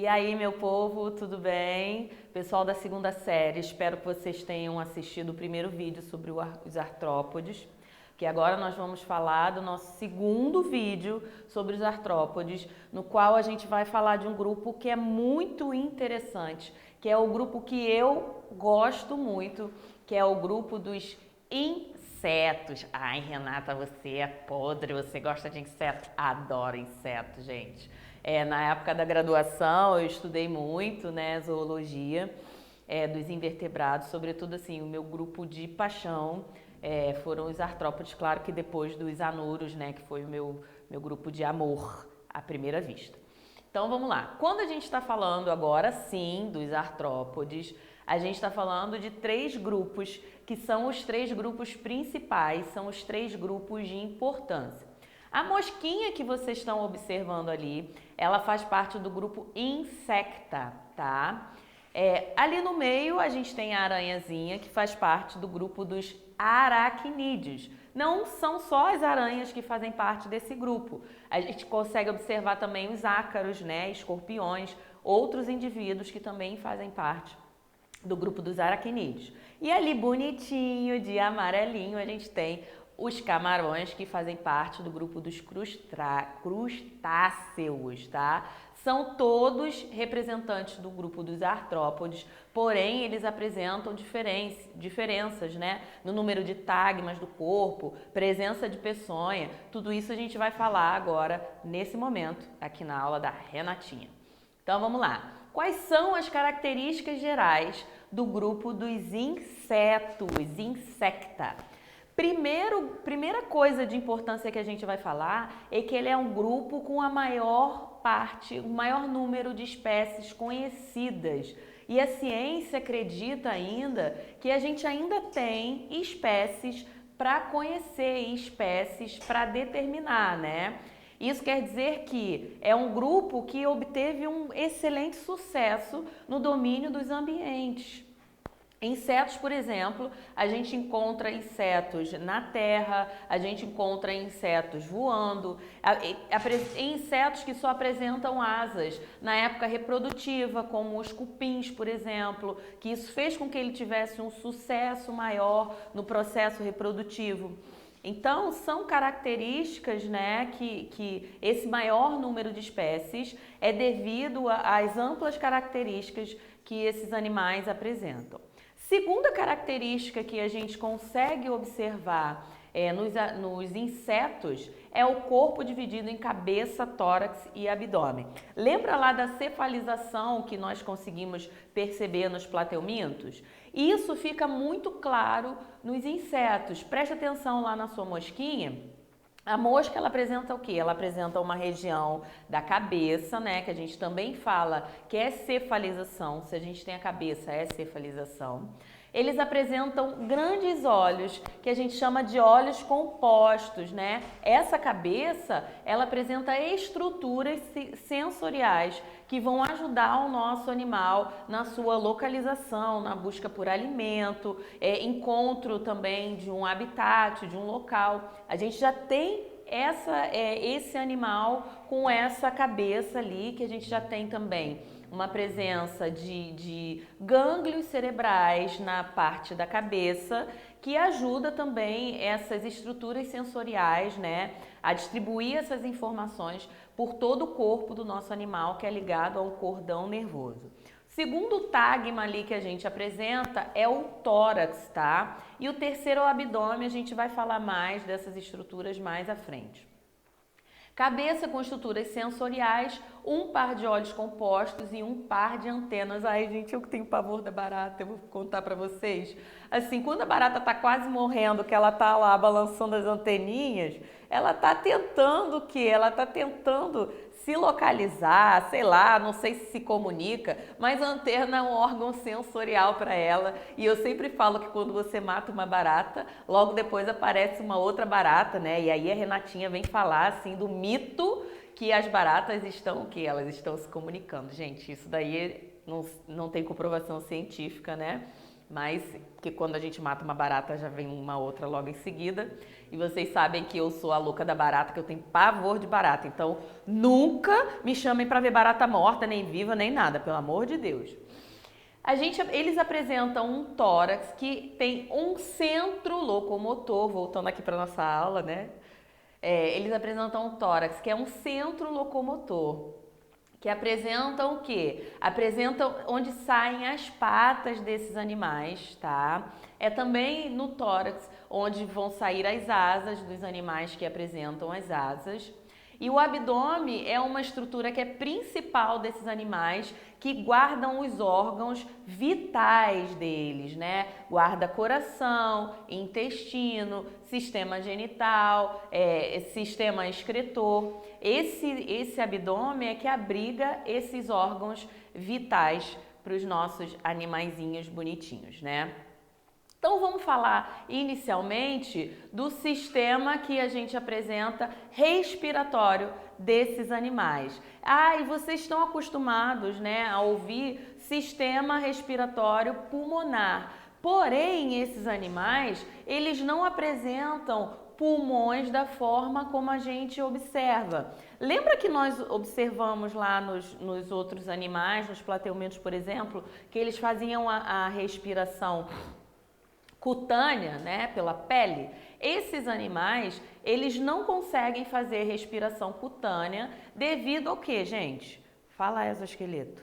E aí, meu povo, tudo bem? Pessoal da segunda série, espero que vocês tenham assistido o primeiro vídeo sobre os artrópodes, que agora nós vamos falar do nosso segundo vídeo sobre os artrópodes, no qual a gente vai falar de um grupo que é muito interessante, que é o grupo que eu gosto muito, que é o grupo dos insetos. Ai, Renata, você é podre, você gosta de insetos? Adoro insetos, gente. Na época da graduação eu estudei muito, né, zoologia dos invertebrados, sobretudo assim, o meu grupo de paixão foram os artrópodes, claro que depois dos anuros, né, que foi o meu grupo de amor à primeira vista. Então vamos lá, quando a gente está falando agora sim dos artrópodes, a gente está falando de três grupos, que são os três grupos principais, são os três grupos de importância. A mosquinha que vocês estão observando ali, ela faz parte do grupo Insecta, tá? Ali no meio a gente tem a aranhazinha, que faz parte do grupo dos aracnídeos. Não são só as aranhas que fazem parte desse grupo. A gente consegue observar também os ácaros, né, escorpiões, outros indivíduos que também fazem parte do grupo dos aracnídeos. E ali bonitinho, de amarelinho, a gente tem os camarões, que fazem parte do grupo dos crustáceos, tá? São todos representantes do grupo dos artrópodes, porém eles apresentam diferenças, né? No número de tagmas do corpo, presença de peçonha, tudo isso a gente vai falar agora, nesse momento, aqui na aula da Renatinha. Então vamos lá. Quais são as características gerais do grupo dos insetos, insecta? Primeira coisa de importância que a gente vai falar é que ele é um grupo com a maior parte, o maior número de espécies conhecidas. E a ciência acredita ainda que a gente ainda tem espécies para conhecer, espécies para determinar, né? Isso quer dizer que é um grupo que obteve um excelente sucesso no domínio dos ambientes. Insetos, por exemplo, a gente encontra insetos na terra, a gente encontra insetos voando, insetos que só apresentam asas na época reprodutiva, como os cupins, por exemplo, que isso fez com que ele tivesse um sucesso maior no processo reprodutivo. Então, são características, né, que esse maior número de espécies é devido às amplas características que esses animais apresentam. Segunda característica que a gente consegue observar nos insetos é o corpo dividido em cabeça, tórax e abdômen. Lembra lá da cefalização que nós conseguimos perceber nos plateumintos? Isso fica muito claro nos insetos. Preste atenção lá na sua mosquinha. A mosca, ela apresenta o quê? Ela apresenta uma região da cabeça, né? Que a gente também fala que é cefalização. Se a gente tem a cabeça, é cefalização. Eles apresentam grandes olhos, que a gente chama de olhos compostos, né? Essa cabeça, ela apresenta estruturas sensoriais que vão ajudar o nosso animal na sua localização, na busca por alimento, encontro também de um habitat, de um local. A gente já tem esse animal com essa cabeça ali, que a gente já tem também uma presença de gânglios cerebrais na parte da cabeça, que ajuda também essas estruturas sensoriais, né, a distribuir essas informações por todo o corpo do nosso animal, que é ligado ao cordão nervoso. Segundo tagma ali que a gente apresenta é o tórax, tá? E o terceiro é o abdômen, a gente vai falar mais dessas estruturas mais à frente. Cabeça com estruturas sensoriais, um par de olhos compostos e um par de antenas. Ai, gente, eu tenho pavor da barata, eu vou contar pra vocês. Assim, quando a barata tá quase morrendo, que ela tá lá balançando as anteninhas, ela tá tentando o quê? Ela tá tentando se localizar, sei lá, não sei se comunica, mas a antena é um órgão sensorial para ela. E eu sempre falo que quando você mata uma barata, logo depois aparece uma outra barata, né? E aí a Renatinha vem falar assim do mito que as baratas elas estão se comunicando. Gente, isso daí não tem comprovação científica, né? Mas que quando a gente mata uma barata já vem uma outra logo em seguida. E vocês sabem que eu sou a louca da barata, que eu tenho pavor de barata. Então nunca me chamem para ver barata morta, nem viva, nem nada, pelo amor de Deus. Eles apresentam um tórax que tem um centro locomotor, voltando aqui para nossa aula, né? Eles apresentam um tórax que é um centro locomotor, que apresentam o quê? Apresentam onde saem as patas desses animais, tá? É também no tórax onde vão sair as asas dos animais que apresentam as asas. E o abdômen é uma estrutura que é principal desses animais, que guardam os órgãos vitais deles, né? Guarda coração, intestino, sistema genital, sistema excretor. Esse abdômen é que abriga esses órgãos vitais para os nossos animaizinhos bonitinhos, né? Então vamos falar inicialmente do sistema que a gente apresenta respiratório desses animais. E vocês estão acostumados, né, a ouvir sistema respiratório pulmonar. Porém, esses animais, eles não apresentam pulmões da forma como a gente observa. Lembra que nós observamos lá nos outros animais, nos plateumintos, por exemplo, que eles faziam a respiração cutânea, né, pela pele? Esses animais, eles não conseguem fazer respiração cutânea devido ao quê, gente? Fala, exoesqueleto.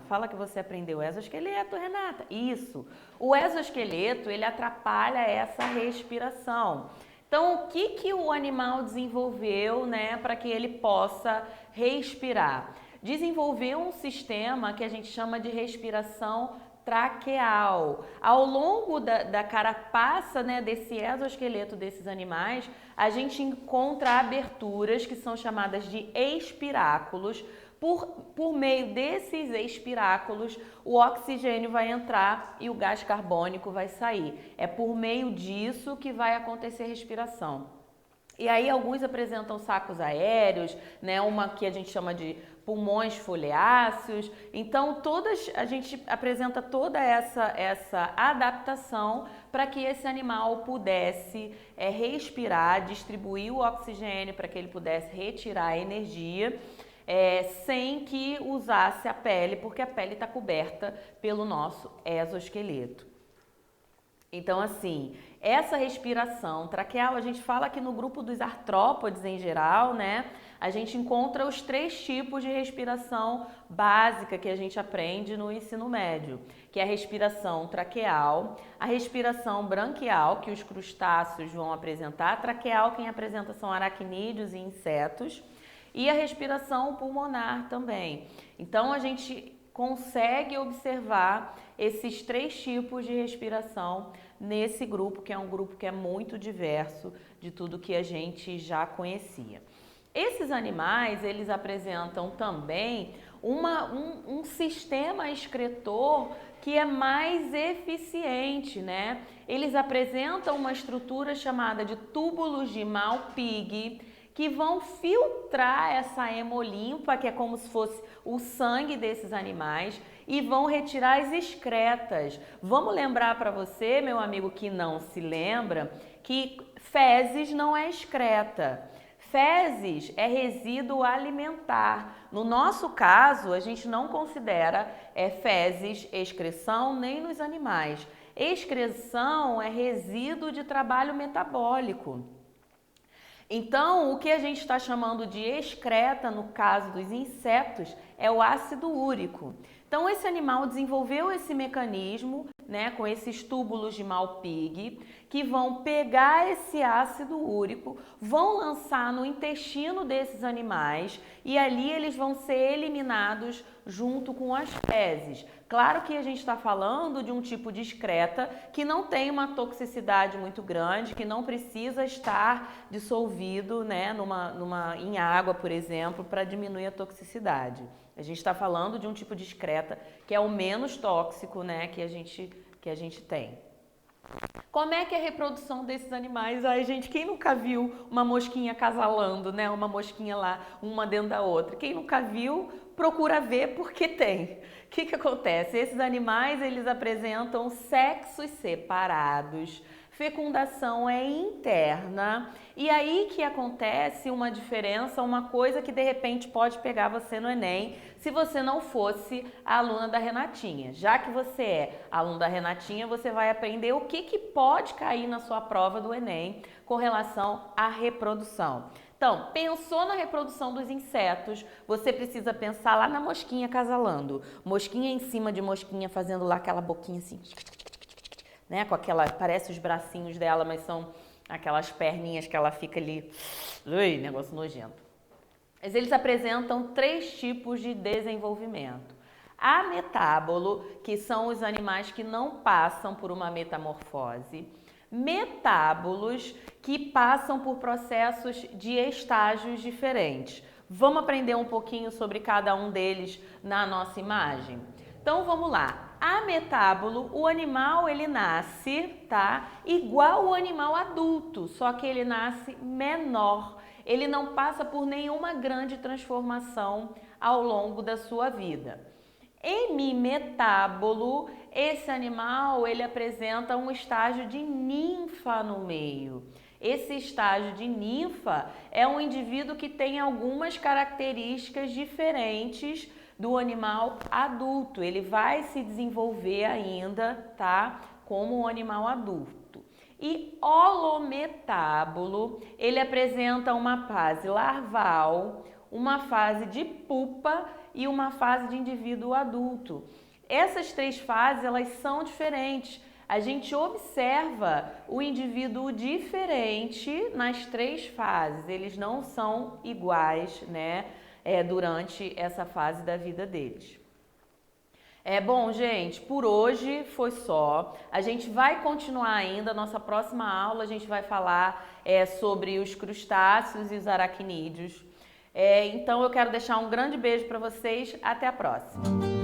Fala que você aprendeu exoesqueleto, Renata. Isso. O exoesqueleto, ele atrapalha essa respiração. Então, o que o animal desenvolveu, né, para que ele possa respirar? Desenvolveu um sistema que a gente chama de respiração traqueal. Ao longo da carapaça, né, desse exoesqueleto desses animais, a gente encontra aberturas que são chamadas de espiráculos. Por meio desses espiráculos, o oxigênio vai entrar e o gás carbônico vai sair. É por meio disso que vai acontecer a respiração. E aí alguns apresentam sacos aéreos, né, uma que a gente chama de pulmões foliáceos. Então a gente apresenta toda essa adaptação para que esse animal pudesse respirar, distribuir o oxigênio para que ele pudesse retirar a energia, sem que usasse a pele, porque a pele está coberta pelo nosso exoesqueleto. Então, assim, essa respiração traqueal, a gente fala que no grupo dos artrópodes em geral, né, a gente encontra os 3 tipos de respiração básica que a gente aprende no ensino médio, que é a respiração traqueal, a respiração branquial, que os crustáceos vão apresentar, a traqueal quem apresenta são aracnídeos e insetos, e a respiração pulmonar também. Então, a gente consegue observar esses 3 tipos de respiração nesse grupo, que é um grupo que é muito diverso de tudo que a gente já conhecia. Esses animais, eles apresentam também um sistema excretor que é mais eficiente, né? Eles apresentam uma estrutura chamada de túbulos de Malpighi, que vão filtrar essa hemolimpa, que é como se fosse o sangue desses animais, e vão retirar as excretas. Vamos lembrar para você, meu amigo que não se lembra, que fezes não é excreta. Fezes é resíduo alimentar. No nosso caso, a gente não considera fezes excreção nem nos animais. Excreção é resíduo de trabalho metabólico. Então, o que a gente está chamando de excreta, no caso dos insetos, é o ácido úrico. Então, esse animal desenvolveu esse mecanismo, né, com esses túbulos de Malpighi, que vão pegar esse ácido úrico, vão lançar no intestino desses animais e ali eles vão ser eliminados junto com as fezes. Claro que a gente está falando de um tipo de excreta que não tem uma toxicidade muito grande, que não precisa estar dissolvido, né, em água, por exemplo, para diminuir a toxicidade. A gente está falando de um tipo de excreta que é o menos tóxico, né, que a gente tem. Como é que é a reprodução desses animais? Ai, gente, quem nunca viu uma mosquinha acasalando, né? Uma mosquinha lá, uma dentro da outra. Quem nunca viu, procura ver porque tem. O que acontece? Esses animais, eles apresentam sexos separados. Fecundação é interna. E aí que acontece uma diferença, uma coisa que de repente pode pegar você no Enem, se você não fosse a aluna da Renatinha. Já que você é aluno da Renatinha, você vai aprender o que pode cair na sua prova do Enem com relação à reprodução. Então, pensou na reprodução dos insetos, você precisa pensar lá na mosquinha acasalando. Mosquinha em cima de mosquinha, fazendo lá aquela boquinha assim, né? Com aquela, parece os bracinhos dela, mas são aquelas perninhas que ela fica ali, ui, negócio nojento. Mas eles apresentam 3 tipos de desenvolvimento. Ametábolo, que são os animais que não passam por uma metamorfose. Metábolos, que passam por processos de estágios diferentes. Vamos aprender um pouquinho sobre cada um deles na nossa imagem? Então vamos lá. Ametábolo, o animal ele nasce, tá? Igual o animal adulto, só que ele nasce menor. Ele não passa por nenhuma grande transformação ao longo da sua vida. Hemimetábolo, esse animal ele apresenta um estágio de ninfa no meio. Esse estágio de ninfa é um indivíduo que tem algumas características diferentes do animal adulto. Ele vai se desenvolver ainda, tá? Como um animal adulto. E holometábolo, ele apresenta uma fase larval, uma fase de pupa e uma fase de indivíduo adulto. Essas 3 fases, elas são diferentes. A gente observa o indivíduo diferente nas 3 fases. Eles não são iguais, né? Durante essa fase da vida deles. Bom, gente, por hoje foi só. A gente vai continuar ainda, nossa próxima aula a gente vai falar sobre os crustáceos e os aracnídeos. Então eu quero deixar um grande beijo para vocês, até a próxima.